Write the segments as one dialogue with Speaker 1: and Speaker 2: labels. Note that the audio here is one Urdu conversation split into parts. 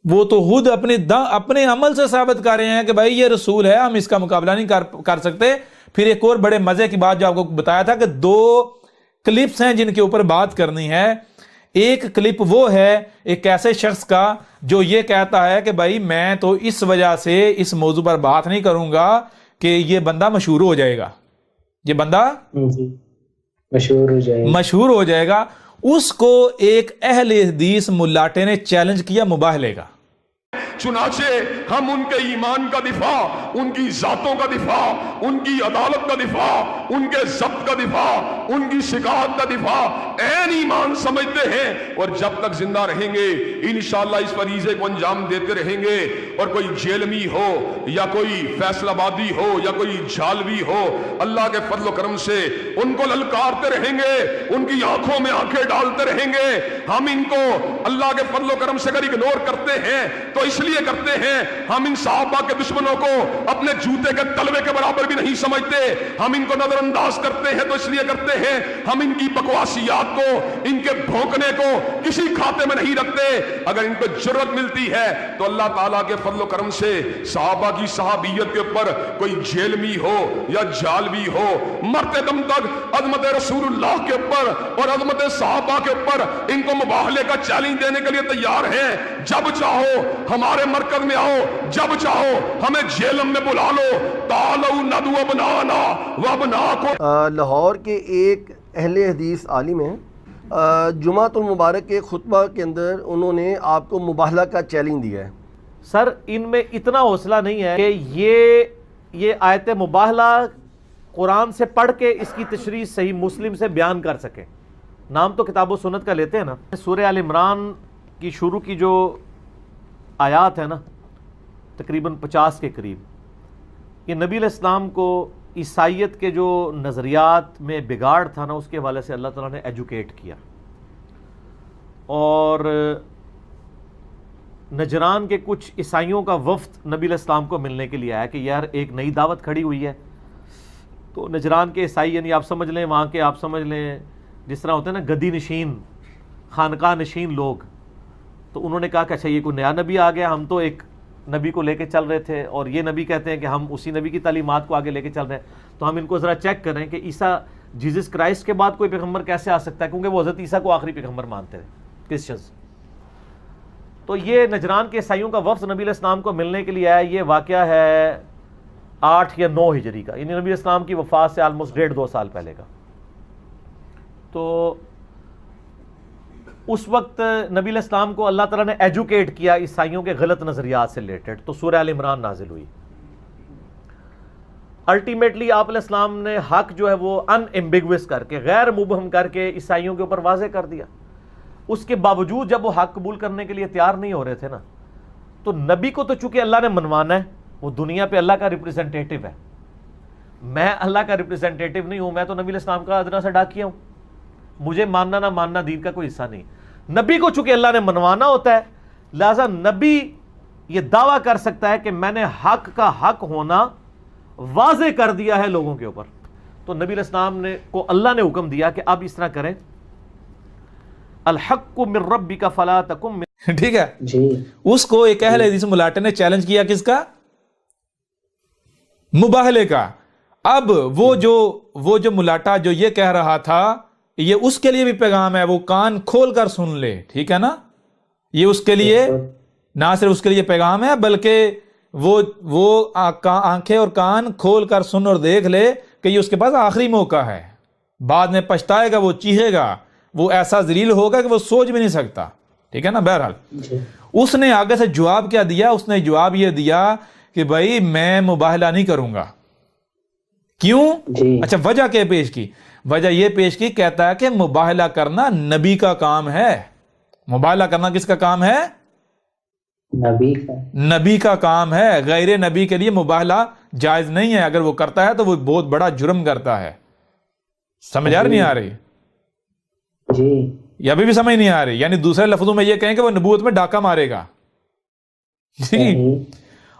Speaker 1: وہ تو خود اپنے عمل سے ثابت کر رہے ہیں کہ بھائی یہ رسول ہے، ہم اس کا مقابلہ نہیں کر سکتے۔ پھر ایک اور بڑے مزے کی بات جو آپ کو بتایا تھا کہ 2 کلپس ہیں جن کے اوپر بات کرنی ہے۔ ایک کلپ وہ ہے ایک ایسے شخص کا جو یہ کہتا ہے کہ بھائی میں تو اس وجہ سے اس موضوع پر بات نہیں کروں گا کہ یہ بندہ مشہور ہو جائے گا، یہ بندہ مشہور ہو جائے گا۔ اس کو ایک اہل حدیث ملاٹے نے چیلنج کیا مباہلے کا۔
Speaker 2: چنانچہ ہم ان کے ایمان کا دفاع، ان کی ذاتوں کا دفاع، ان کی عدالت کا دفاع، ان کے ضبط کا دفاع، ان کی شکایت کا دفاع عین ایمان سمجھتے ہیں، اور جب تک زندہ رہیں گے انشاءاللہ اس فریضے کو انجام دیتے رہیں گے۔ اور کوئی جیلمی ہو یا کوئی فیصل آبادی ہو یا کوئی جھالوی ہو، اللہ کے فضل و کرم سے ان کو للکارتے رہیں گے، ان کی آنکھوں میں آنکھیں ڈالتے رہیں گے۔ ہم ان کو اللہ کے فضل و کرم سے اگر اگنور کرتے ہیں تو اس لیے کرتے ہیں، ہم ان صحابہ کے دشمنوں کو اپنے جوتے کے تلوے کے برابر بھی نہیں سمجھتے۔ ہم ان کو نظر انداز کرتے ہیں تو اس لیے کرتے ہیں، ہم ان کی بکواسیات کو، ان کے بھونکنے کو کسی کھاتے میں نہیں رکھتے۔ اگر ان کو جرت ملتی ہے تو اللہ تعالیٰ کے فضل و کرم سے صحابہ کی صحابیت کے اوپر کوئی جیلمی ہو یا جالوی ہو، مرتے دم تک عظمت رسول اللہ کے اوپر اور عظمت صحابہ کے اوپر ان کو مباہلے کا چیلنج دینے کے لیے تیار ہیں۔ جب چاہو ہمارے مرکز میں آؤ، جب چاہو ہمیں جیلم میں بلا لو، تعالوا ندعو ابناءنا وابناءکم۔
Speaker 3: لاہور کے ایک اہل حدیث عالم ہیں، جمعۃ المبارک کے خطبہ کے اندر انہوں نے آپ کو مباہلہ کا چیلنج دیا ہے۔
Speaker 4: سر ان میں اتنا حوصلہ نہیں ہے کہ یہ آیت مباہلہ قرآن سے پڑھ کے اس کی تشریح صحیح مسلم سے بیان کر سکیں۔ نام تو کتاب و سنت کا لیتے ہیں نا۔ سورہ آل عمران کی شروع کی جو آیات ہے نا، تقریباً 50 کے قریب، یہ نبی علیہ السلام کو عیسائیت کے جو نظریات میں بگاڑ تھا نا، اس کے حوالے سے اللہ تعالیٰ نے ایجوکیٹ کیا۔ اور نجران کے کچھ عیسائیوں کا وفد نبی علیہ السلام کو ملنے کے لیے آیا کہ یار ایک نئی دعوت کھڑی ہوئی ہے۔ تو نجران کے عیسائی، یعنی آپ سمجھ لیں وہاں کے، آپ سمجھ لیں جس طرح ہوتے ہیں نا گدی نشین، خانقاہ نشین لوگ، تو انہوں نے کہا کہ اچھا یہ کوئی نیا نبی آ گیا، ہم تو ایک نبی کو لے کے چل رہے تھے اور یہ نبی کہتے ہیں کہ ہم اسی نبی کی تعلیمات کو آگے لے کے چل رہے ہیں، تو ہم ان کو ذرا چیک کریں کہ عیسیٰ جیزس کرائسٹ کے بعد کوئی پیغمبر کیسے آ سکتا ہے، کیونکہ وہ حضرت عیسیٰ کو آخری پیغمبر مانتے ہیں کرسچنز۔ تو یہ نجران کے عیسائیوں کا وفد نبی علیہ السلام کو ملنے کے لیے آیا۔ یہ واقعہ ہے 8 یا 9 ہجری کا، یعنی نبی علیہ السلام کی وفات سے آلموسٹ 1.5-2 سال پہلے کا۔ تو اس وقت نبی علیہ السلام کو اللہ تعالیٰ نے ایجوکیٹ کیا عیسائیوں کے غلط نظریات سے ریلیٹڈ، تو سورہ آل عمران نازل ہوئی۔ الٹیمیٹلی آپ علیہ السلام نے حق جو ہے وہ ان ایمبیگوس کر کے، غیر مبہم کر کے عیسائیوں کے اوپر واضح کر دیا۔ اس کے باوجود جب وہ حق قبول کرنے کے لیے تیار نہیں ہو رہے تھے نا، تو نبی کو تو چونکہ اللہ نے منوانا ہے، وہ دنیا پہ اللہ کا ریپریزنٹیٹو ہے۔ میں اللہ کا ریپریزنٹیٹو نہیں ہوں، میں تو نبی علیہ السلام کا ادنا سا ڈاکیا ہوں، مجھے ماننا نہ ماننا دین کا کوئی حصہ نہیں۔ نبی کو چونکہ اللہ نے منوانا ہوتا ہے، لہذا نبی یہ دعویٰ کر سکتا ہے کہ میں نے حق کا حق ہونا واضح کر دیا ہے لوگوں کے اوپر۔ تو نبی علیہ السلام نے کو اللہ نے حکم دیا کہ اب اس طرح کریں، الحق من ربک فلا تکن من،
Speaker 1: ٹھیک ہے جی۔ اس کو ایک اہل حدیث ملاٹے نے چیلنج کیا، کس کا؟ مباہلے کا۔ اب وہ جو ملاٹا جو یہ کہہ رہا تھا، یہ اس کے لیے بھی پیغام ہے، وہ کان کھول کر سن لے، ٹھیک ہے نا؟ یہ اس کے لیے نہ صرف اس کے لیے پیغام ہے، بلکہ وہ آنکھیں اور کان کھول کر سن اور دیکھ لے کہ یہ اس کے پاس آخری موقع ہے، بعد میں پچھتائے گا، وہ چیخے گا، وہ ایسا ذلیل ہوگا کہ وہ سوچ بھی نہیں سکتا، ٹھیک ہے نا؟ بہرحال اس نے آگے سے جواب کیا دیا؟ اس نے جواب یہ دیا کہ بھائی میں مباہلہ نہیں کروں گا۔ کیوں؟ اچھا وجہ کیا پیش کی؟ وجہ یہ پیش کی، کہتا ہے کہ مباہلہ کرنا نبی کا کام ہے۔ مباہلہ کرنا کس کا کام ہے؟ نبی کا کام ہے، غیر نبی کے لیے مباہلہ جائز نہیں ہے۔ اگر وہ کرتا ہے تو وہ بہت بڑا جرم کرتا ہے۔ سمجھ نہیں آ رہی
Speaker 5: جی؟
Speaker 1: یا ابھی بھی سمجھ نہیں آ رہی؟ یعنی دوسرے لفظوں میں یہ کہیں کہ وہ نبوت میں ڈاکہ مارے گا، جی۔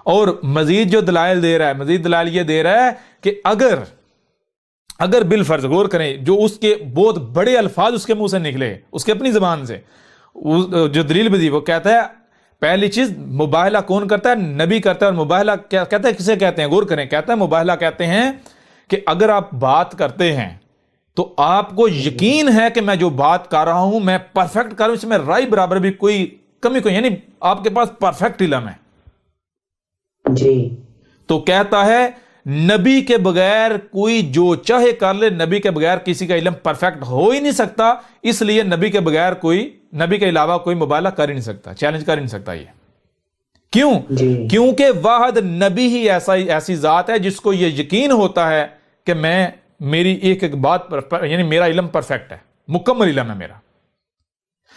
Speaker 1: اور مزید جو دلائل دے رہا ہے، مزید دلائل یہ دے رہا ہے کہ اگر بالفرض غور کریں، جو اس کے بہت بڑے الفاظ اس کے منہ سے نکلے، اس کے اپنی زبان سے جو دلیل بھی دی، وہ کہتا ہے پہلی چیز مباہلہ کون کرتا ہے؟ نبی کرتا ہے. اور مباہلہ کیا کہتا ہے؟ کسے کہتے ہیں؟ غور کریں. کہتا ہے مباہلہ کہتے ہیں کہ اگر آپ بات کرتے ہیں تو آپ کو یقین ہے کہ میں جو بات کر رہا ہوں میں پرفیکٹ کر رہا ہوں, اس میں رائی برابر بھی کوئی کمی کوئی, یعنی آپ کے پاس پرفیکٹ علم ہے.
Speaker 5: جی
Speaker 1: تو کہتا ہے نبی کے بغیر کوئی جو چاہے کر لے, نبی کے بغیر کسی کا علم پرفیکٹ ہو ہی نہیں سکتا, اس لیے نبی کے بغیر کوئی, نبی کے علاوہ کوئی مباہلہ کر ہی نہیں سکتا, چیلنج کر ہی نہیں سکتا. یہ کیوں؟
Speaker 5: جی
Speaker 1: کیونکہ واحد نبی ہی ایسی ذات ہے جس کو یہ یقین ہوتا ہے کہ میں میری ایک ایک بات پر, یعنی میرا علم پرفیکٹ ہے, مکمل علم ہے میرا.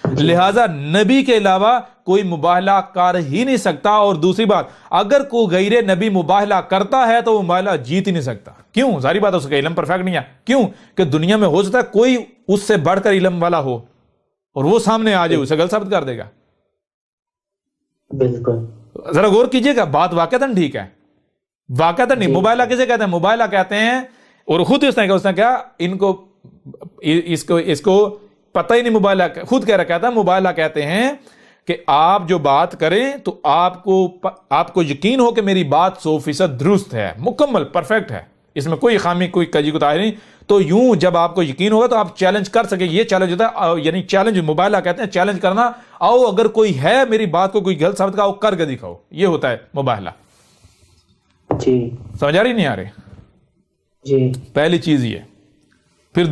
Speaker 1: لہذا نبی کے علاوہ کوئی مباہلہ کر ہی نہیں سکتا. اور دوسری بات, اگر کوئی غیر نبی مباہلہ کرتا ہے تو وہ مباہلہ جیت ہی نہیں سکتا. کیوں؟ ظاہری بات ہے اس کا علم پرفیکٹ نہیں ہے. کیوں کہ دنیا میں ہو سکتا ہے کوئی اس سے بڑھ کر علم والا ہو اور وہ سامنے آ جائے, اسے غلط ثابت کر دے گا.
Speaker 5: بالکل.
Speaker 1: ذرا غور کیجئے گا, بات واقعتاً ٹھیک ہے, واقعتاً نہیں. مباہلہ کسے کہتے ہیں؟ مباہلہ کہتے ہیں, اور خود اس نے کیا ان کو اس کو پتہ ہی نہیں. مباہلہ خود کہہ رہا, کہتا ہے مباہلہ کہتے ہیں کہ آپ جو بات کریں تو آپ کو یقین ہو کہ میری بات 100% درست ہے, مکمل پرفیکٹ ہے, اس میں کوئی خامی کوئی کجی کوتاہی نہیں. تو یوں جب آپ کو یقین ہوگا تو آپ چیلنج کر سکیں. یہ چیلنج ہوتا ہے, یعنی چیلنج مباہلہ کہتے ہیں, چیلنج کرنا. آؤ اگر کوئی ہے میری بات کو کوئی غلط ثابت کر کے دکھاؤ, یہ ہوتا ہے مباہلہ.
Speaker 5: جی
Speaker 1: سمجھ آ رہی نہیں آ رہی؟
Speaker 5: جی
Speaker 1: پہلی چیز یہ. پھر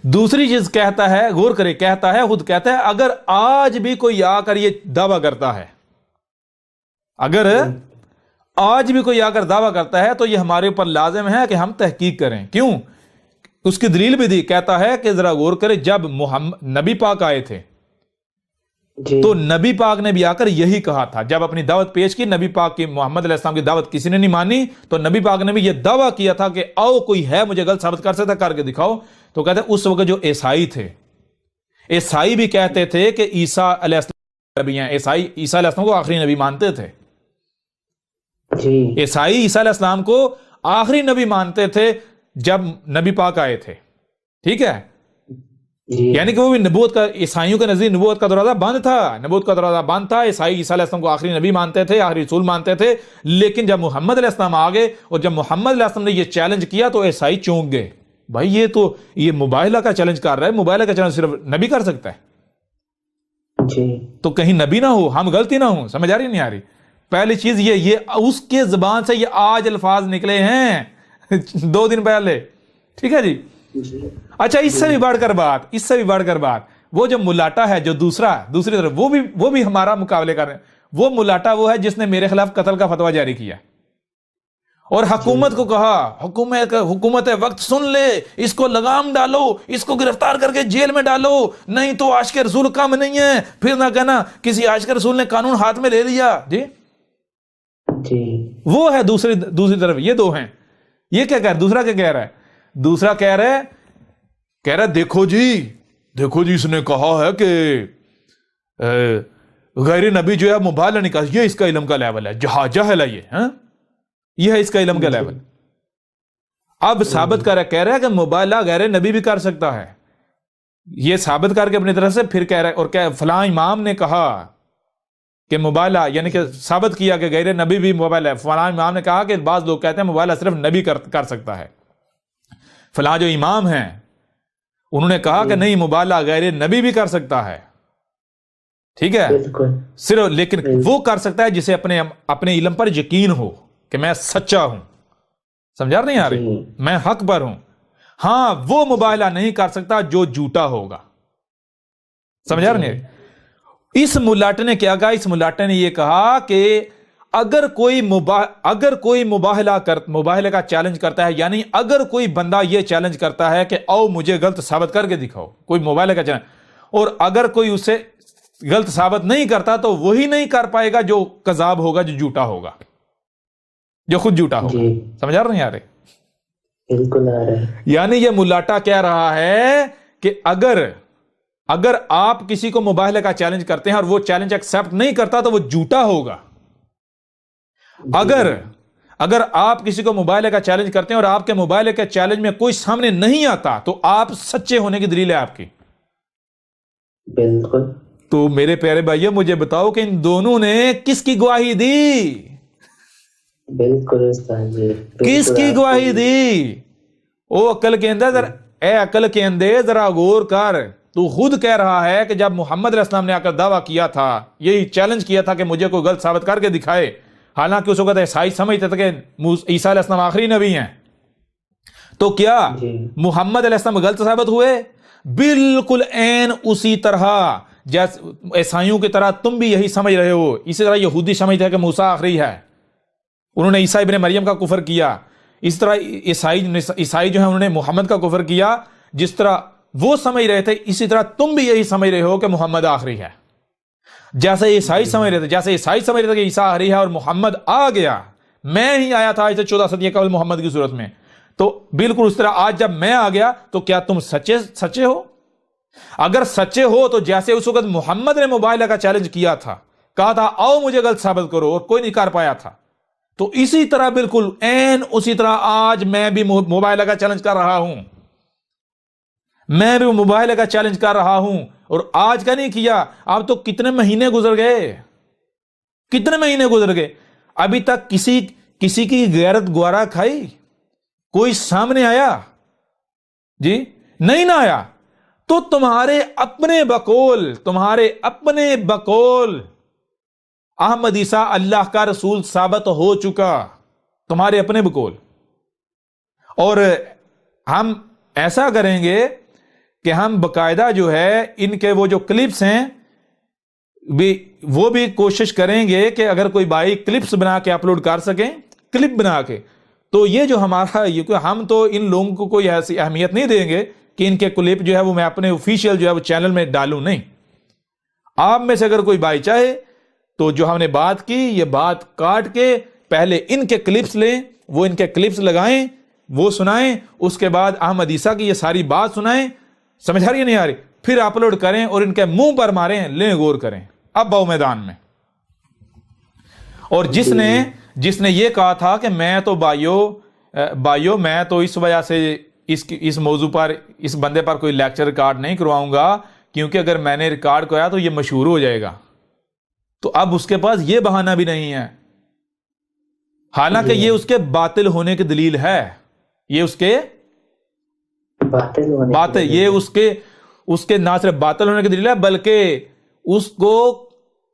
Speaker 1: دوسری چیز کہتا ہے, غور کرے, کہتا ہے خود کہتا ہے اگر آج بھی کوئی آ کر یہ دعویٰ کرتا ہے, اگر آج بھی کوئی آ کر دعویٰ کرتا ہے تو یہ ہمارے اوپر لازم ہے کہ ہم تحقیق کریں. کیوں؟ اس کی دلیل بھی دی. کہتا ہے کہ ذرا غور کرے, جب نبی پاک آئے تھے
Speaker 5: جی
Speaker 1: تو نبی پاک نے بھی آ کر یہی کہا تھا. جب اپنی دعوت پیش کی, نبی پاک کی, محمد علیہ السلام کی دعوت کسی نے نہیں مانی, تو نبی پاک نے بھی یہ دعویٰ کیا تھا کہ آؤ کوئی ہے مجھے غلط ثابت کر سکتا, کر کے دکھاؤ. تو کہتے ہیں اس وقت جو عیسائی تھے, عیسائی بھی کہتے تھے کہ عیسیٰ علیہ السلام نبی ہیں. عیسائی عیسیٰ علیہ السلام کو آخری نبی مانتے تھے.
Speaker 5: جی
Speaker 1: عیسائی عیسیٰ علیہ السلام کو آخری نبی مانتے تھے جب نبی پاک آئے تھے. ٹھیک ہے,
Speaker 5: جی
Speaker 1: یعنی کہ وہ بھی نبوت کا, عیسائیوں کے نزدیک نبوت کا دروازہ بند تھا, نبوت کا دروازہ بند تھا. عیسائی عیسیٰ علیہ السلام کو آخری نبی مانتے تھے, آخری رسول مانتے تھے. لیکن جب محمد علیہ السلام آ گئے اور جب محمد علیہ السلام نے یہ چیلنج کیا تو عیسائی چونک گئے. بھائی یہ مباہلہ کا چیلنج کر رہا ہے, مباہلہ کا چیلنج صرف نبی کر سکتا ہے.
Speaker 5: جی
Speaker 1: تو کہیں نبی نہ ہو, ہم غلطی نہ ہوں. سمجھ آ رہی نہیں آ رہی؟ پہلی چیز یہ اس کے زبان سے یہ آج الفاظ نکلے ہیں 2 دن پہلے. ٹھیک ہے جی. اچھا, اس سے بھی بڑھ کر بات, وہ جو ملاٹا ہے جو دوسری طرف وہ بھی ہمارا مقابلے کر رہے ہیں. وہ ملاٹا وہ ہے جس نے میرے خلاف قتل کا فتویٰ جاری کیا اور حکومت کو کہا, حکومت وقت سن لے, اس کو لگام ڈالو, اس کو گرفتار کر کے جیل میں ڈالو, نہیں تو عاشق رسول کم نہیں ہے. پھر نہ کہنا کسی عاشق رسول نے قانون ہاتھ میں لے لیا. جی
Speaker 5: جی
Speaker 1: وہ ہے دوسری طرف. یہ دو ہیں. یہ کیا کہہ رہا ہے؟ دوسرا کیا کہہ رہا ہے؟ دوسرا کہہ رہا ہے دیکھو جی اس نے کہا ہے کہ غیر نبی جو ہے مباہلہ نہیں کر, یہ اس کا علم کا لیول ہے, جہل ہے یہ ہے اس کا علم کا لیول. اب ثابت کہہ رہا ہے کہ مباہلہ غیر نبی بھی کر سکتا ہے. یہ ثابت کر کے اپنی طرف سے پھر کہہ رہا ہے, اور کہ فلاں امام نے کہا کہ مباہلہ, یعنی کہ ثابت کیا کہ غیر نبی بھی مباہلہ ہے. فلاں امام نے کہا کہ بعض لوگ کہتے ہیں مباہلہ صرف نبی کر سکتا ہے. فلاں جو امام ہیں انہوں نے کہا کہ نہیں, مباہلہ غیر نبی بھی کر سکتا ہے. ٹھیک ہے, صرف لیکن وہ کر سکتا ہے جسے اپنے علم پر یقین ہو کہ میں سچا ہوں. سمجھا نہیں آ رہی؟ میں حق پر ہوں. ہاں, وہ مباہلہ نہیں کر سکتا جو جھوٹا ہوگا. سمجھا نہیں؟ اس ملاٹے نے کیا کہا؟ اس ملاٹے نے یہ کہا کہ اگر کوئی مباہلے کا چیلنج کرتا ہے, یعنی اگر کوئی بندہ یہ چیلنج کرتا ہے کہ آؤ مجھے غلط ثابت کر کے دکھاؤ, کوئی مباہلے کا چیلنج, اور اگر کوئی اسے غلط ثابت نہیں کرتا تو وہی نہیں کر پائے گا جو کذاب ہوگا, جو جھوٹا ہوگا, جو خود جھوٹا ہوگا. سمجھ آ رہا نہیں آ رہے؟
Speaker 5: بالکل آ رہا ہے.
Speaker 1: یعنی یہ ملاٹا کہہ رہا ہے کہ اگر آپ کسی کو مباہلے کا چیلنج کرتے ہیں اور وہ چیلنج ایکسپٹ نہیں کرتا تو وہ جھوٹا ہوگا. اگر آپ کسی کو مباہلے کا چیلنج کرتے ہیں اور آپ کے مباہلے کے چیلنج میں کوئی سامنے نہیں آتا تو آپ سچے ہونے کی دلیل ہے آپ کی.
Speaker 5: بالکل.
Speaker 1: تو میرے پیارے بھائیوں مجھے بتاؤ کہ ان دونوں نے کس کی گواہی دی؟
Speaker 5: بالکل استاد جی،
Speaker 1: کس کی گواہی دی؟ او عقل کے اندر، اے عقل کے اندر ذرا غور کر. تو خود کہہ رہا ہے کہ جب محمد علیہ السلام نے آ کر دعویٰ کیا تھا، یہی چیلنج کیا تھا کہ مجھے کوئی غلط ثابت کر کے دکھائے، حالانکہ اس وقت عیسائی سمجھتے تھے کہ عیسیٰ علیہ السلام آخری نبی ہیں، تو کیا
Speaker 5: جی
Speaker 1: محمد علیہ السلام غلط ثابت ہوئے؟ بالکل عین اسی طرح جیسے عیسائیوں کی طرح تم بھی یہی سمجھ رہے ہو. اسی طرح یہودی سمجھتے ہیں کہ موسیٰ آخری ہے، انہوں نے عیسیٰ ابن مریم کا کفر کیا. اس طرح عیسائی جو ہیں انہوں نے محمد کا کفر کیا. جس طرح وہ سمجھ رہے تھے اسی طرح تم بھی یہی سمجھ رہے ہو کہ محمد آخری ہے. جیسے عیسائی سمجھ رہے تھے کہ عیسیٰ آخری ہے اور محمد آ گیا، میں ہی آیا تھا اسے 14 صدی قبل محمد کی صورت میں، تو بالکل اس طرح آج جب میں آ گیا تو کیا تم سچے ہو؟ اگر سچے ہو تو جیسے اس وقت محمد نے مباہلہ کا چیلنج کیا تھا، کہا تھا آؤ مجھے غلط ثابت کرو، اور کوئی نہیں کر پایا تھا، تو اسی طرح بالکل عین اسی طرح آج میں بھی مباہلہ کا چیلنج کر رہا ہوں. میں بھی مباہلہ کا چیلنج کر رہا ہوں، اور آج کا نہیں کیا، اب تو کتنے مہینے گزر گئے، ابھی تک کسی کی غیرت گوارا کھائی؟ کوئی سامنے آیا؟ جی نہیں نہ آیا. تو تمہارے اپنے بقول احمد عیسیٰ اللہ کا رسول ثابت ہو چکا، تمہارے اپنے بقول. اور ہم ایسا کریں گے کہ ہم باقاعدہ جو ہے ان کے وہ جو کلپس ہیں وہ بھی کوشش کریں گے کہ اگر کوئی بھائی کلپس بنا کے اپلوڈ کر سکیں، کلپ بنا کے، تو یہ جو ہمارا ہم تو ان لوگوں کو کوئی ایسی اہمیت نہیں دیں گے کہ ان کے کلپ جو ہے وہ میں اپنے آفیشیل جو ہے وہ چینل میں ڈالوں. نہیں، آپ میں سے اگر کوئی بھائی چاہے تو جو ہم نے بات کی یہ بات کاٹ کے پہلے ان کے کلپس لیں، وہ ان کے کلپس لگائیں، وہ سنائیں، اس کے بعد احمد عیسیٰ کی یہ ساری بات سنائیں، سمجھ آ رہی ہے نہیں آ رہی، پھر اپلوڈ کریں اور ان کے منہ پر ماریں، لیں غور کریں. اب باؤ میدان میں. اور جس نے یہ کہا تھا کہ میں تو بھائیو میں تو اس وجہ سے اس موضوع پر اس بندے پر کوئی لیکچر ریکارڈ نہیں کرواؤں گا، کیونکہ اگر میں نے ریکارڈ کرایا تو یہ مشہور ہو جائے گا. تو اب اس کے پاس یہ بہانہ بھی نہیں ہے، حالانکہ یہ اس کے باطل ہونے کی دلیل ہے. یہ اس کے اس کے نہ صرف باطل ہونے کی دلیل ہے، بلکہ اس کو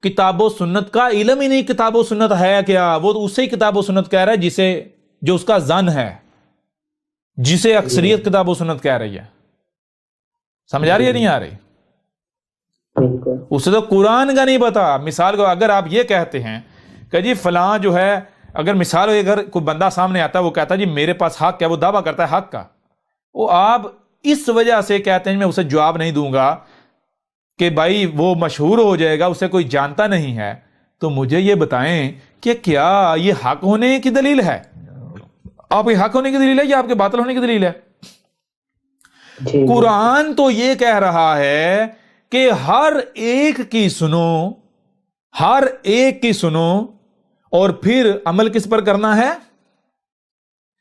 Speaker 1: کتاب و سنت کا علم ہی نہیں. کتاب و سنت ہے کیا؟ وہ تو اسے کتاب و سنت کہہ رہا ہے جو اس کا ظن ہے، جسے اکثریت کتاب و سنت کہہ رہی ہے. سمجھ آ رہی ہے نہیں آ رہی؟ اسے تو قرآن کا نہیں پتا. مثال کو اگر آپ یہ کہتے ہیں کہ جی فلاں جو ہے، اگر مثال ہو اگر کوئی بندہ سامنے آتا ہے وہ کہتا ہے جی میرے پاس حق ہے، وہ دعویٰ کرتا ہے حق کا، وہ آپ اس وجہ سے کہتے ہیں میں اسے جواب نہیں دوں گا کہ بھائی وہ مشہور ہو جائے گا، اسے کوئی جانتا نہیں ہے. تو مجھے یہ بتائیں کہ کیا یہ حق ہونے کی دلیل ہے؟ آپ کے حق ہونے کی دلیل ہے یا آپ کے باطل ہونے کی دلیل ہے؟ قرآن تو یہ کہہ رہا ہے کہ ہر ایک کی سنو اور پھر عمل کس پر کرنا ہے؟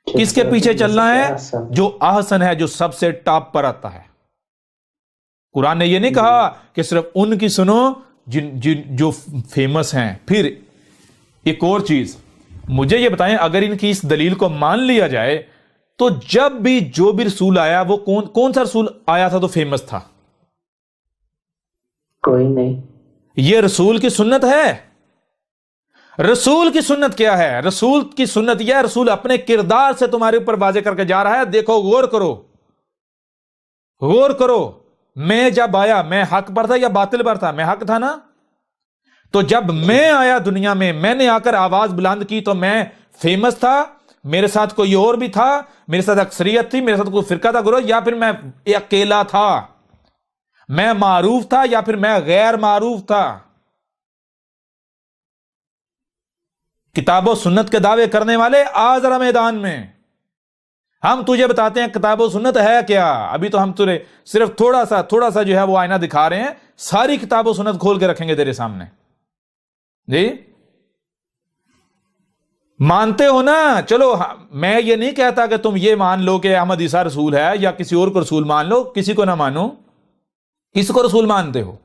Speaker 1: کس کے پیچھے چلنا ہے؟ جو احسن ہے، جو سب سے ٹاپ پر آتا ہے. قرآن نے یہ نہیں کہا کہ صرف ان کی سنو جو فیمس ہیں. پھر ایک اور چیز مجھے یہ بتائیں، اگر ان کی اس دلیل کو مان لیا جائے تو جب بھی جو بھی رسول آیا وہ کون سا رسول آیا تھا تو فیمس تھا؟
Speaker 5: کوئی نہیں.
Speaker 1: یہ رسول کی سنت ہے. رسول کی سنت کیا ہے؟ رسول کی سنت یہ ہے، رسول اپنے کردار سے تمہارے اوپر واضح کر کے جا رہا ہے. دیکھو، غور کرو. میں جب آیا میں حق پر تھا یا باطل پر تھا؟ میں حق تھا نا. تو جب میں آیا دنیا میں نے آ کر آواز بلند کی تو میں فیمس تھا؟ میرے ساتھ کوئی اور بھی تھا؟ میرے ساتھ اکثریت تھی؟ میرے ساتھ کوئی فرقہ تھا گروہ؟ یا پھر میں اکیلا تھا؟ میں معروف تھا یا پھر میں غیر معروف تھا؟ کتاب و سنت کے دعوے کرنے والے آ ذرا میدان میں. ہم تجھے بتاتے ہیں کتاب و سنت ہے کیا. ابھی تو ہم تجھے صرف تھوڑا سا جو ہے وہ آئینہ دکھا رہے ہیں، ساری کتاب و سنت کھول کے رکھیں گے تیرے سامنے. جی مانتے ہو نا؟ چلو میں یہ نہیں کہتا کہ تم یہ مان لو کہ احمد عیسیٰ رسول ہے یا کسی اور کو رسول مان لو، کسی کو نہ مانو. کس کو رسول مانتے ہو؟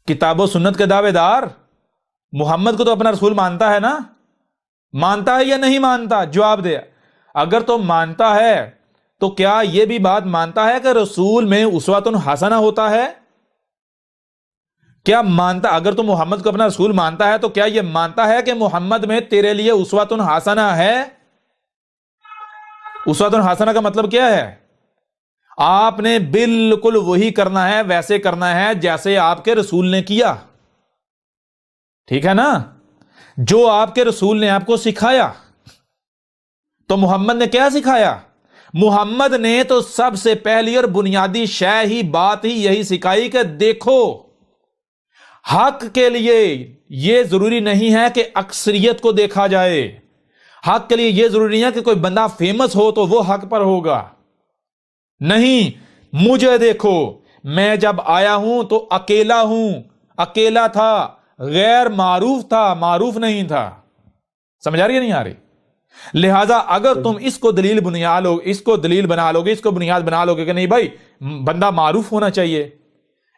Speaker 1: کتاب و سنت کے دعوے دار محمد کو تو اپنا رسول مانتا ہے نا؟ مانتا ہے یا نہیں مانتا؟ جواب دے. اگر تو مانتا ہے تو کیا یہ بھی بات مانتا ہے کہ رسول میں اسوۃ حسنہ ہوتا ہے؟ کیا مانتا؟ اگر تو محمد کو اپنا رسول مانتا ہے تو کیا یہ مانتا ہے کہ محمد میں تیرے لیے اسوۃ حسنہ ہے؟ اسوۃ حسنہ کا مطلب کیا ہے؟ آپ نے بالکل وہی کرنا ہے، ویسے کرنا ہے جیسے آپ کے رسول نے کیا. ٹھیک ہے نا؟ جو آپ کے رسول نے آپ کو سکھایا. تو محمد نے کیا سکھایا؟ محمد نے تو سب سے پہلی اور بنیادی شے ہی بات ہی یہی سکھائی کہ دیکھو، حق کے لیے یہ ضروری نہیں ہے کہ اکثریت کو دیکھا جائے. حق کے لیے یہ ضروری نہیں ہے کہ کوئی بندہ فیمس ہو تو وہ حق پر ہوگا. نہیں، مجھے دیکھو، میں جب آیا ہوں تو اکیلا ہوں، اکیلا تھا، غیر معروف تھا، معروف نہیں تھا. سمجھ آ رہی ہے نہیں آ رہی؟ لہذا اگر تم اس کو دلیل بنا لو، اس کو دلیل بنا لو گے، اس کو بنیاد بنا لو گے کہ نہیں بھائی بندہ معروف ہونا چاہیے،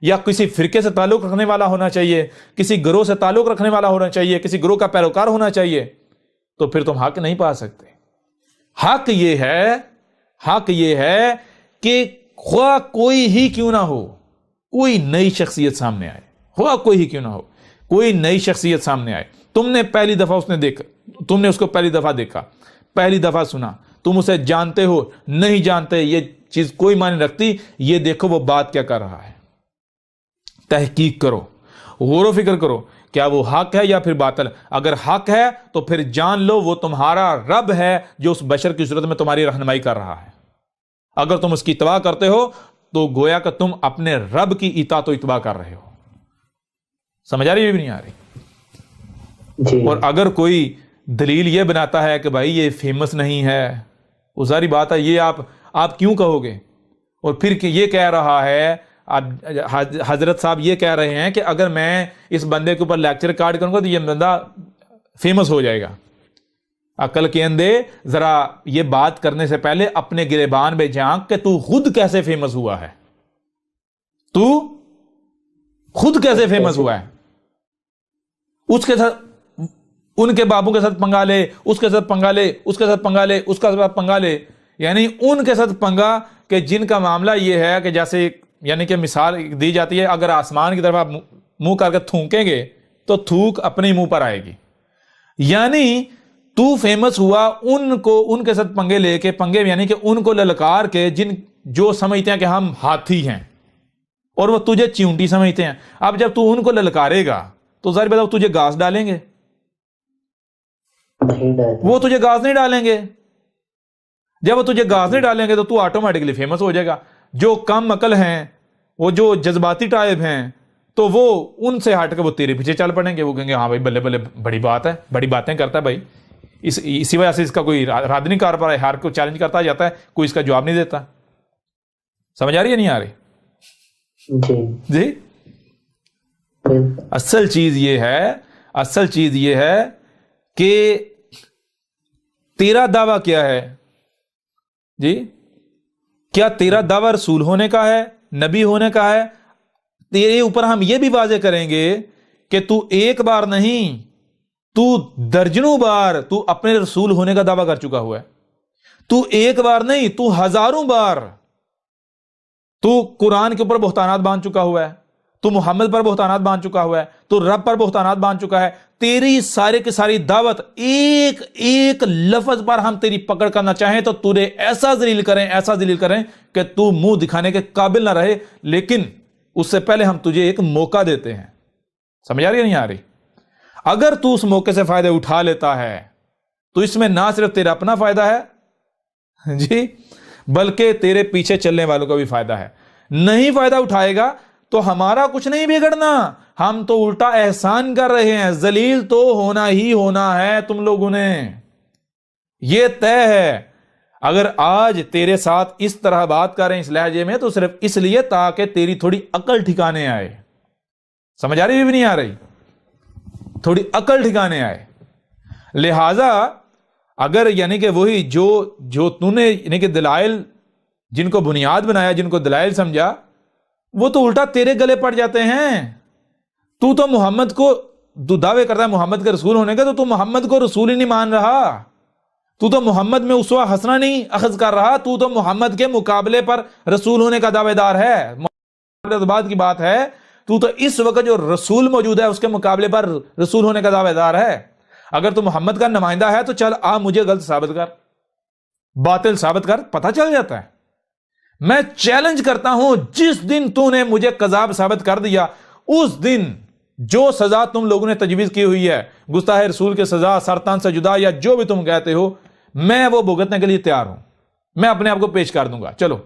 Speaker 1: یا کسی فرقے سے تعلق رکھنے والا ہونا چاہیے، کسی گروہ سے تعلق رکھنے والا ہونا چاہیے، کسی گروہ کا پیروکار ہونا چاہیے، تو پھر تم حق نہیں پا سکتے. حق یہ ہے کہ خواہ کوئی ہی کیوں نہ ہو، کوئی نئی شخصیت سامنے آئے، خواہ کوئی ہی کیوں نہ ہو، کوئی نئی شخصیت سامنے آئے، تم نے پہلی دفعہ تم نے اس کو پہلی دفعہ دیکھا، پہلی دفعہ سنا، تم اسے جانتے ہو نہیں جانتے، یہ چیز کوئی معنی رکھتی. یہ دیکھو وہ بات کیا کر رہا ہے، تحقیق کرو، غور و فکر کرو، کیا وہ حق ہے یا پھر باطل. اگر حق ہے تو پھر جان لو وہ تمہارا رب ہے جو اس بشر کی صورت میں تمہاری رہنمائی کر رہا ہے. اگر تم اس کی اتباع کرتے ہو تو گویا کہ تم اپنے رب کی اطاعت و اتباع کر رہے ہو. سمجھ آ رہی ہے بھی نہیں آ رہی؟
Speaker 5: جی.
Speaker 1: اور اگر کوئی دلیل یہ بناتا ہے کہ بھائی یہ فیمس نہیں ہے، وہ ساری بات ہے، یہ آپ کیوں کہو گے؟ اور پھر یہ کہہ رہا ہے، حضرت صاحب یہ کہہ رہے ہیں کہ اگر میں اس بندے کے اوپر لیکچر کارڈ کروں گا تو یہ بندہ فیمس ہو جائے گا. عقل کے اندے ذرا یہ بات کرنے سے پہلے اپنے گریبان میں جھانک کہ تو خود کیسے فیمس ہوا ہے، تو خود کیسے فیمس ہوا ہے. اس کے ساتھ ان کے بابوں کے ساتھ پنگا لے، اس کے ساتھ پنگا لے، اس کے ساتھ پنگا لے، اس کا ساتھ پنگا لے، یعنی ان کے ساتھ پنگا کہ جن کا معاملہ یہ ہے کہ جیسے یعنی کہ مثال دی جاتی ہے، اگر آسمان کی طرف آپ منہ کر کے تھونکیں گے تو تھوک اپنے منہ پر آئے گی. یعنی تو فیمس ہوا ان کے ساتھ پنگے لے کے، پنگے یعنی کہ ان کو للکار کے جو سمجھتے ہیں کہ ہم ہاتھی ہیں اور وہ تجھے چیونٹی سمجھتے ہیں. اب جب تو ان کو للکارے گا تو ظاہر بات تجھے گھاس ڈالیں گے؟ وہ تجھے گھاس نہیں ڈالیں گے. جب وہ تجھے گھاس نہیں ڈالیں گے تو تو آٹومیٹکلی فیمس ہو جائے گا. جو کم عقل ہیں، وہ جو جذباتی ٹائپ ہیں، تو وہ ان سے ہٹ کے وہ تیرے پیچھے چل پڑیں گے. وہ کہیں گے ہاں بھائی بلے بلے، بڑی بات ہے، بڑی باتیں کرتا ہے بھائی. اسی وجہ سے اس کا کوئی رد نہیں کر پا رہا ہے، ہر کو چیلنج کرتا جاتا ہے، کوئی اس کا جواب نہیں دیتا. سمجھ آ رہی ہے نہیں آ رہی؟ جی. اصل چیز یہ ہے کہ تیرا دعویٰ کیا ہے؟ جی، کیا تیرا دعویٰ رسول ہونے کا ہے، نبی ہونے کا ہے؟ تیرے اوپر ہم یہ بھی واضح کریں گے کہ تو ایک بار نہیں، تو درجنوں بار تو اپنے رسول ہونے کا دعویٰ کر چکا ہوا ہے. تو ایک بار نہیں، تو ہزاروں بار تو قرآن کے اوپر بہتانات باندھ چکا ہوا ہے، تو محمد پر بہتانات باندھ چکا ہوا ہے، تو رب پر بہتانات باندھ چکا ہے. تیری سارے کی ساری دعوت ایک ایک لفظ پر ہم تیری پکڑ کرنا چاہیں تو تجھے ایسا ذلیل کریں کہ تو منہ دکھانے کے قابل نہ رہے. لیکن اس سے پہلے ہم تجھے ایک موقع دیتے ہیں. سمجھ آ رہی ہے نہیں آ رہی؟ اگر تو اس موقع سے فائدہ اٹھا لیتا ہے تو اس میں نہ صرف تیرا اپنا فائدہ ہے جی، بلکہ تیرے پیچھے چلنے والوں کا بھی فائدہ ہے. نہیں فائدہ اٹھائے گا تو ہمارا کچھ نہیں بگڑنا، ہم تو الٹا احسان کر رہے ہیں. ذلیل تو ہونا ہی ہونا ہے تم لوگوں نے، یہ طے ہے. اگر آج تیرے ساتھ اس طرح بات کر رہے ہیں اس لہجے میں تو صرف اس لیے تاکہ تیری تھوڑی عقل ٹھکانے آئے. سمجھ آ رہی بھی نہیں آ رہی؟ تھوڑی عقل ٹھکانے آئے. لہذا اگر یعنی کہ وہی جو تو نے یعنی کہ دلائل جن کو بنیاد بنایا، جن کو دلائل سمجھا، وہ تو الٹا تیرے گلے پڑ جاتے ہیں. تو محمد کو تو دعوے کرتا ہے محمد کے رسول ہونے کا، تو محمد کو رسول ہی نہیں مان رہا، تو محمد میں اسوہ حسنہ نہیں اخذ کر رہا، تو محمد کے مقابلے پر رسول ہونے کا دعوے دار ہے۔ بعد کی بات ہے، تو اس وقت جو رسول موجود ہے اس کے مقابلے پر رسول ہونے کا دعوے دار ہے۔ اگر تو محمد کا نمائندہ ہے تو چل آ مجھے غلط ثابت کر، باطل ثابت کر، پتہ چل جاتا ہے۔ میں چیلنج کرتا ہوں، جس دن تو نے مجھے کذاب ثابت کر دیا، اس دن جو سزا تم لوگوں نے تجویز کی ہوئی ہے، گستاخ رسول کی سزا، سرطان سے جدا، یا جو بھی تم کہتے ہو، میں وہ بھگتنے کے لیے تیار ہوں، میں اپنے آپ کو پیش کر دوں گا، چلو۔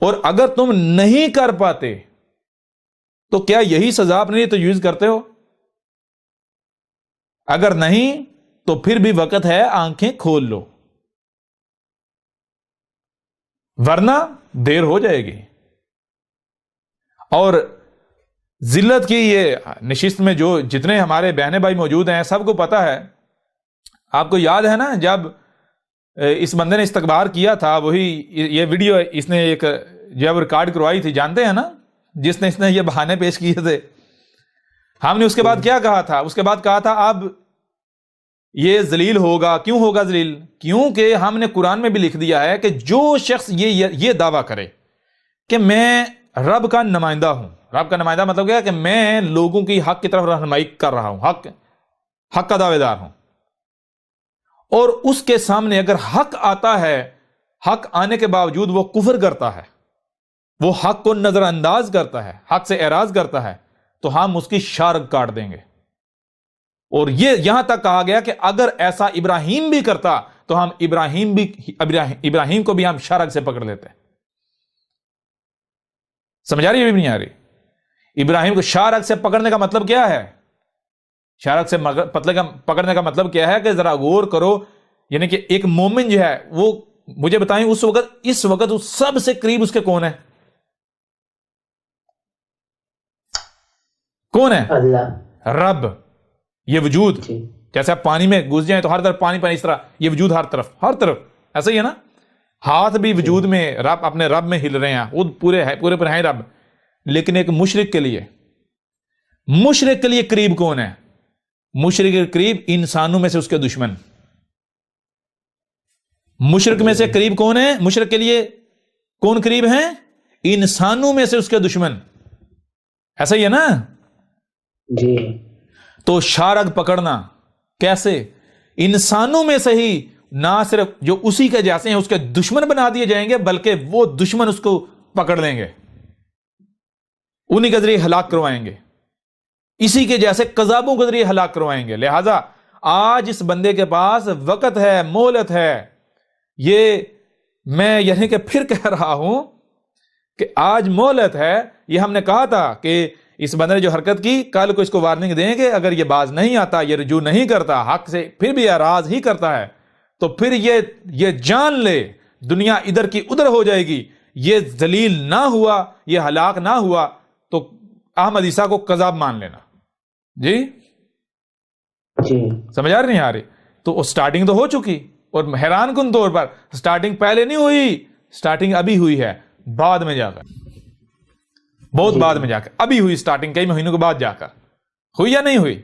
Speaker 1: اور اگر تم نہیں کر پاتے تو کیا یہی سزا اپنے لیے تجویز کرتے ہو؟ اگر نہیں تو پھر بھی وقت ہے، آنکھیں کھول لو، ورنہ دیر ہو جائے گی۔ اور ذلت کی یہ نشست میں جو جتنے ہمارے بہن بھائی موجود ہیں، سب کو پتا ہے، آپ کو یاد ہے نا جب اس بندے نے استکبار کیا تھا، وہی یہ ویڈیو اس نے ایک جب ریکارڈ کروائی تھی، جانتے ہیں نا، جس نے اس نے یہ بہانے پیش کیے تھے، ہم نے اس کے بعد کیا کہا تھا؟ اس کے بعد کہا تھا اب یہ ذلیل ہوگا۔ کیوں ہوگا ذلیل؟ کیونکہ ہم نے قرآن میں بھی لکھ دیا ہے کہ جو شخص یہ دعویٰ کرے کہ میں رب کا نمائندہ ہوں، رب کا نمائندہ مطلب کیا ہے کہ میں لوگوں کی حق کی طرف رہنمائی کر رہا ہوں، حق کا دعوے دار ہوں، اور اس کے سامنے اگر حق آتا ہے، حق آنے کے باوجود وہ کفر کرتا ہے، وہ حق کو نظر انداز کرتا ہے، حق سے اعراض کرتا ہے، تو ہم اس کی شارگ کاٹ دیں گے۔ اور یہ یہاں تک کہا گیا کہ اگر ایسا ابراہیم بھی کرتا تو ہم ابراہیم کو بھی ہم شارگ سے پکڑ لیتے۔ سمجھ آ رہی ہے بھی نہیں آ رہی؟ ابراہیم کو شارگ سے پکڑنے کا مطلب کیا ہے؟ شارگ سے پکڑنے کا مطلب کیا ہے کہ ذرا غور کرو، یعنی کہ ایک مومن جو ہے وہ مجھے بتائیں اس وقت سب سے قریب اس کے کون ہے؟ کون ہے؟
Speaker 5: اللہ،
Speaker 1: رب۔ یہ وجود
Speaker 5: جی
Speaker 1: جیسے آپ پانی میں گھس جائیں تو ہر طرف پانی، اس طرح یہ وجود ہر طرف ایسا ہی ہے نا۔ ہاتھ بھی وجود میں رب، اپنے رب میں ہل رہے ہیں، وہ پورے پر ہیں رب۔ لیکن ایک مشرک کے لیے قریب کون ہے؟ مشرک کے قریب انسانوں میں سے اس کے دشمن۔ مشرک میں سے قریب کون ہے؟ مشرک کے لیے کون قریب ہیں؟ انسانوں میں سے اس کے دشمن۔ ایسا ہی ہے نا؟
Speaker 5: جی
Speaker 1: تو شارگ پکڑنا کیسے؟ انسانوں میں سے ہی نہ صرف جو اسی کے جیسے ہیں اس کے دشمن بنا دیے جائیں گے، بلکہ وہ دشمن اس کو پکڑ لیں گے، انہی کے ذریعے ہلاک کروائیں گے، اسی کے جیسے قذابوں کے ذریعے ہلاک کروائیں گے۔ لہذا آج اس بندے کے پاس وقت ہے، مہلت ہے۔ یہ میں یعنی کہ پھر کہہ رہا ہوں کہ آج مہلت ہے۔ یہ ہم نے کہا تھا کہ اس بندے نے جو حرکت کی، کل کو اس کو وارننگ دیں گے، اگر یہ باز نہیں آتا، یہ رجوع نہیں کرتا، حق سے پھر بھی اعراض ہی کرتا ہے، تو پھر یہ جان لے دنیا ادھر کی ادھر ہو جائے گی۔ یہ ذلیل نہ ہوا، یہ ہلاک نہ ہوا تو احمد عیسیٰ کو قذاب مان لینا۔ جی
Speaker 5: جی
Speaker 1: سمجھ آ رہی نہیں آ رہی؟ تو سٹارٹنگ تو ہو چکی، اور حیران کن طور پر سٹارٹنگ پہلے نہیں ہوئی، سٹارٹنگ ابھی ہوئی ہے، بعد میں جا کر، بہت بعد میں جا کر ابھی ہوئی سٹارٹنگ، کئی مہینوں کے بعد جا کر ہوئی یا نہیں ہوئی؟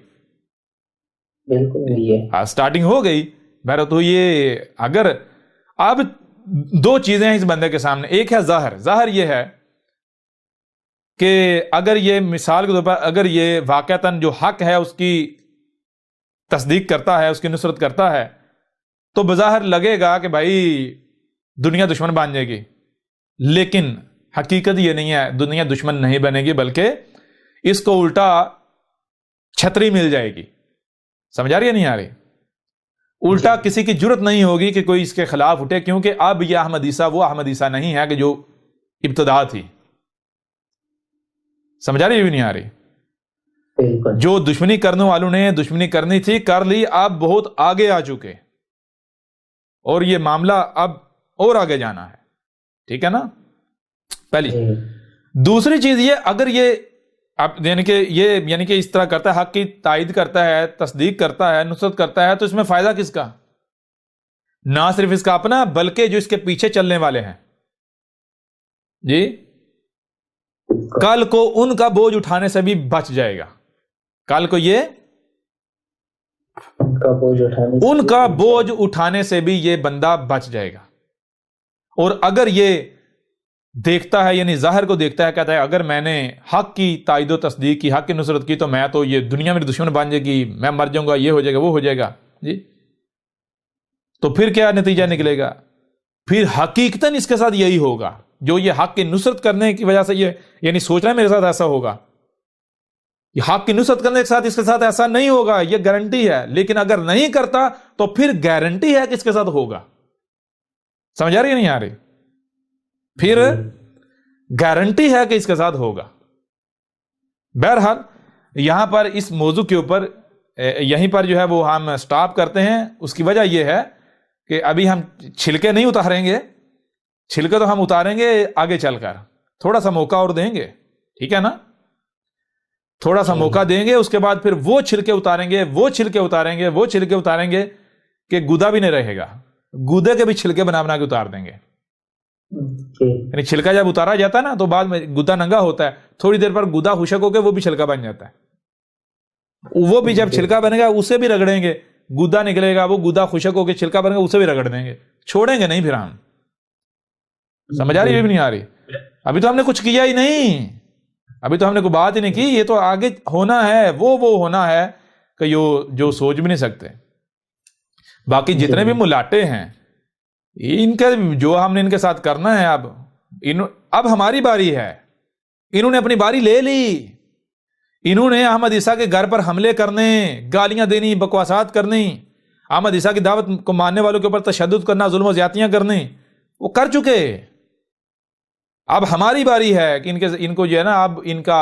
Speaker 5: بالکل نہیں ہے،
Speaker 1: سٹارٹنگ ہو گئی۔ بہرحال تو یہ اگر اب دو چیزیں ہیں اس بندے کے سامنے، ایک ہے ظاہر یہ ہے کہ اگر یہ مثال کے طور پر اگر یہ واقعتاً جو حق ہے اس کی تصدیق کرتا ہے، اس کی نصرت کرتا ہے، تو بظاہر لگے گا کہ بھائی دنیا دشمن بن جائے گی، لیکن حقیقت یہ نہیں ہے، دنیا دشمن نہیں بنے گی، بلکہ اس کو الٹا چھتری مل جائے گی۔ سمجھ آ رہی ہے نہیں آ رہی؟ الٹا کسی کی جرت نہیں ہوگی کہ کوئی اس کے خلاف اٹھے، کیونکہ اب یہ احمد عیسیٰ وہ احمد عیسیٰ نہیں ہے کہ جو ابتدا تھی۔ سمجھ آ رہی ہے بھی نہیں آ رہی؟
Speaker 5: بالکل
Speaker 1: جو دشمنی کرنے والوں نے دشمنی کرنی تھی کر لی، اب بہت آگے آ چکے، اور یہ معاملہ اب اور آگے جانا ہے۔ ٹھیک ہے نا؟ پہلی دوسری چیز یہ، اگر یہ یعنی کہ اس طرح کرتا ہے، حق کی تائید کرتا ہے، تصدیق کرتا ہے، نصرت کرتا ہے، تو اس میں فائدہ کس کا؟ نہ صرف اس کا اپنا، بلکہ جو اس کے پیچھے چلنے والے ہیں۔ جی کل کو ان کا بوجھ اٹھانے سے بھی بچ جائے گا. کل کو یہ ان کا بوجھ اٹھانے سے بھی یہ بندہ بچ جائے گا. اور اگر یہ دیکھتا ہے، یعنی ظاہر کو دیکھتا ہے، کہتا ہے اگر میں نے حق کی تائید و تصدیق کی، حق کی نصرت کی، تو میں تو یہ دنیا میری دشمن بن جائے گی، میں مر جاؤں گا، یہ ہو جائے گا، وہ ہو جائے گا جی. تو پھر کیا نتیجہ نکلے گا؟ پھر حقیقتاً اس کے ساتھ یہی ہوگا. جو یہ حق کی نصرت کرنے کی وجہ سے یہ یعنی سوچ رہا ہے میرے ساتھ ایسا ہوگا، یہ حق کی نصرت کرنے کے ساتھ اس کے ساتھ ایسا نہیں ہوگا، یہ گارنٹی ہے. لیکن اگر نہیں کرتا تو پھر گارنٹی ہے کہ اس کے ساتھ ہوگا. سمجھ آ رہی ہے نہیں آ رہی؟ پھر گارنٹی ہے کہ اس کے ساتھ ہوگا. بہرحال یہاں پر اس موضوع کے اوپر یہیں پر جو ہے وہ ہم سٹاپ کرتے ہیں. اس کی وجہ یہ ہے کہ ابھی ہم چھلکے نہیں اتاریں گے، چھلکے تو ہم اتاریں گے آگے چل کر، تھوڑا سا موقع اور دیں گے، ٹھیک ہے نا؟ تھوڑا سا موقع دیں گے، اس کے بعد پھر وہ چھلکے اتاریں گے، وہ چھلکے اتاریں گے، وہ چھلکے اتاریں گے کہ گودا بھی نہیں رہے گا. گودے کے بھی چھلکے بنا بنا کے اتار دیں گے. یعنی چھلکا جب اتارا جاتا ہے نا تو بعد میں گودا ننگا ہوتا ہے، تھوڑی دیر پر گودا خشک ہو کے وہ بھی چھلکا بن جاتا ہے. وہ بھی جب چھلکا بنے گا اسے بھی رگڑیں گے، گودا نکلے گا، وہ گودا خشک ہو کے چھلکا بنے گا، اسے بھی رگڑ دیں گے، چھوڑیں گے نہیں پھر ہم. سمجھ آ رہی ہے بھی نہیں آ رہی؟ ابھی تو ہم نے کچھ کیا ہی نہیں، ابھی تو ہم نے کوئی بات ہی نہیں کی. یہ تو آگے ہونا ہے، وہ ہونا ہے کہ جو سوچ بھی نہیں سکتے. باقی جتنے بھی ملاٹے ہیں ان کا جو ہم نے ان کے ساتھ کرنا ہے، اب ہماری باری ہے. انہوں نے اپنی باری لے لی، انہوں نے احمد عیسیٰ کے گھر پر حملے کرنے، گالیاں دینی، بکواسات کرنی، احمد عیسیٰ کی دعوت کو ماننے والوں کے اوپر تشدد کرنا، ظلم و زیادتیاں کرنی، وہ کر چکے. اب ہماری باری ہے کہ ان کو جو ہے نا، اب ان کا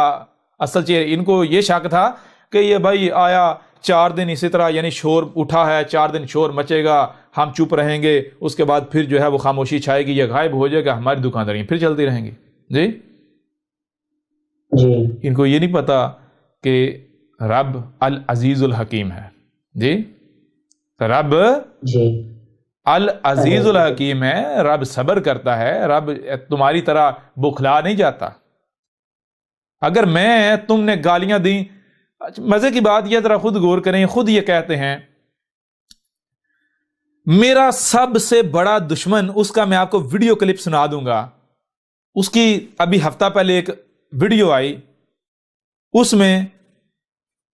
Speaker 1: اصل چہرہ، ان کو یہ شک تھا کہ یہ بھائی آیا 4 دن اسی طرح یعنی شور اٹھا ہے، 4 دن شور مچے گا، ہم چپ رہیں گے، اس کے بعد پھر جو ہے وہ خاموشی چھائے گی، یہ غائب ہو جائے گا، ہماری دکانداریاں پھر چلتی رہیں گی. جی ان کو یہ نہیں پتا کہ رب العزیز الحکیم ہے. جی رب العزیز الحکیم ہے، رب صبر کرتا ہے، رب تمہاری طرح بخلا نہیں جاتا. اگر تم نے گالیاں دیں، مزے کی بات یہ ذرا خود غور کریں، خود یہ کہتے ہیں میرا سب سے بڑا دشمن، اس کا میں آپ کو ویڈیو کلپ سنا دوں گا. اس کی ابھی ہفتہ پہلے ایک ویڈیو آئی، اس میں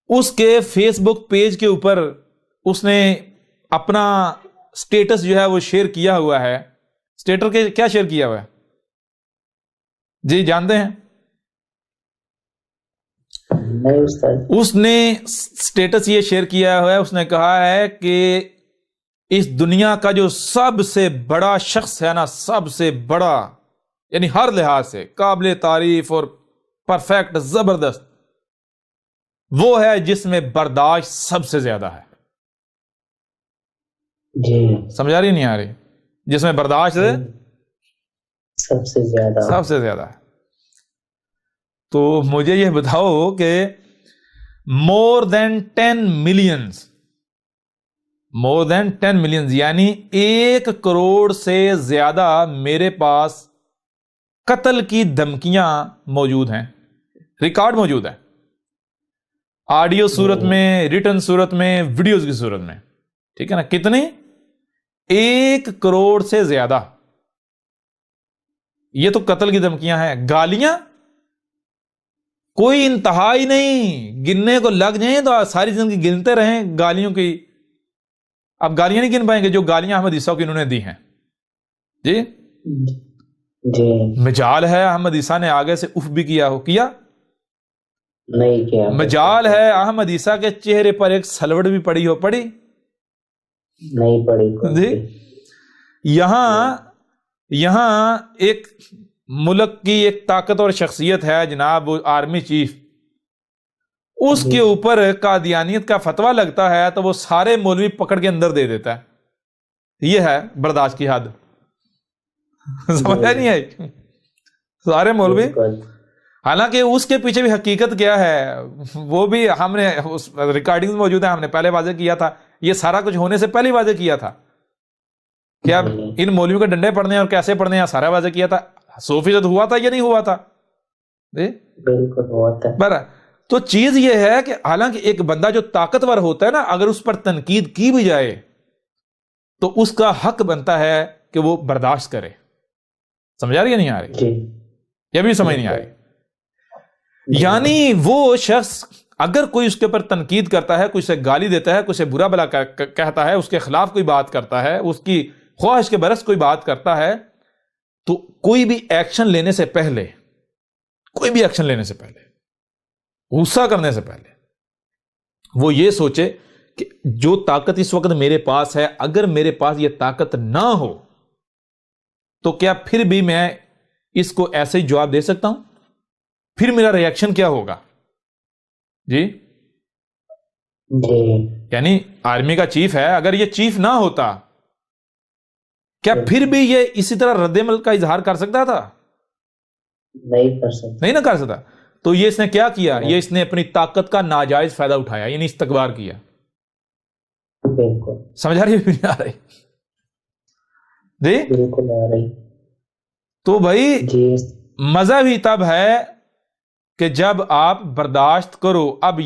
Speaker 1: اس کے فیس بک پیج کے اوپر اس نے اپنا سٹیٹس جو ہے وہ شیئر کیا ہوا ہے. سٹیٹس کے کیا شیئر کیا ہوا ہے جی جانتے ہیں؟ اس نے سٹیٹس یہ شیئر کیا ہوا ہے، اس نے کہا ہے کہ اس دنیا کا جو سب سے بڑا شخص ہے نا، سب سے بڑا یعنی ہر لحاظ سے قابل تعریف اور پرفیکٹ زبردست، وہ ہے جس میں برداشت سب سے زیادہ ہے. جی سمجھ آ رہی نہیں آ رہی؟ جس میں برداشت سب سے زیادہ ہے. تو مجھے یہ بتاؤ کہ more than 10 millions یعنی 1 کروڑ سے زیادہ میرے پاس قتل کی دھمکیاں موجود ہیں، ریکارڈ موجود ہے، آڈیو صورت میں، ریٹن صورت میں، ویڈیوز کی صورت میں، ٹھیک ہے نا؟ کتنی؟ 1 کروڑ سے زیادہ. یہ تو قتل کی دھمکیاں ہیں. گالیاں کوئی انتہا ہی نہیں، گننے کو لگ جائیں تو ساری زندگی گنتے رہیں گالیوں کی. اب گالیاں نہیں گن پائیں گے جو گالیاں احمد عیسیٰ کو انہوں نے دی ہیں. جی مجال ہے احمد عیسیٰ نے آگے سے اف بھی کیا ہو، کیا نہیں کیا؟ مجال ہے احمد عیسیٰ کے چہرے پر ایک سلوڑ بھی پڑی ہو، پڑی نہیں پڑی جی. یہاں ایک ملک کی ایک طاقتور شخصیت ہے جناب آرمی چیف، اس کے اوپر قادیانیت کا فتویٰ لگتا ہے تو وہ سارے مولوی پکڑ کے اندر دے دیتا ہے. یہ ہے برداشت کی حد. سمجھ نہیں آئی؟ سارے مولوی، حالانکہ اس کے پیچھے بھی حقیقت کیا ہے وہ بھی ہم نے ریکارڈنگ موجود ہے، ہم نے پہلے واضح کیا تھا، یہ سارا کچھ ہونے سے پہلے واضح کیا تھا کہ اب ان مولویوں کے ڈنڈے پڑنے اور کیسے پڑنے ہیں، سارا واضح کیا تھا. 100% ہوا تھا یا نہیں ہوا تھا؟
Speaker 5: بالکل ہوتا ہے.
Speaker 1: برا تو چیز یہ ہے کہ حالانکہ ایک بندہ جو طاقتور ہوتا ہے نا، اگر اس پر تنقید کی بھی جائے تو اس کا حق بنتا ہے کہ وہ برداشت کرے. سمجھا رہی ہے نہیں آ رہی؟
Speaker 5: جی
Speaker 1: یہ بھی سمجھ نہیں آ رہی. یعنی وہ شخص اگر کوئی اس کے اوپر تنقید کرتا ہے، کوئی اسے گالی دیتا ہے، کوئی اسے برا بلا کہتا ہے، اس کے خلاف کوئی بات کرتا ہے، اس کی خواہش کے برعکس کوئی بات کرتا ہے، تو کوئی بھی ایکشن لینے سے پہلے، غصہ کرنے سے پہلے وہ یہ سوچے کہ جو طاقت اس وقت میرے پاس ہے، اگر میرے پاس یہ طاقت نہ ہو تو کیا پھر بھی میں اس کو ایسے ہی جواب دے سکتا ہوں؟ پھر میرا ری ایکشن کیا ہوگا؟ جی یعنی آرمی کا چیف ہے، اگر یہ چیف نہ ہوتا کیا پھر بھی یہ اسی طرح رد عمل کا اظہار کر سکتا تھا؟ نہیں نہ کر سکتا. تو یہ اس نے کیا کیا؟ یہ اس نے اپنی طاقت کا ناجائز فائدہ اٹھایا، یعنی استکبار کیا. سمجھا رہی ہے؟ آ رہی جی
Speaker 5: بالکل آ رہی.
Speaker 1: تو بھائی
Speaker 5: جی
Speaker 1: مزہ بھی تب ہے کہ جب آپ برداشت کرو. اب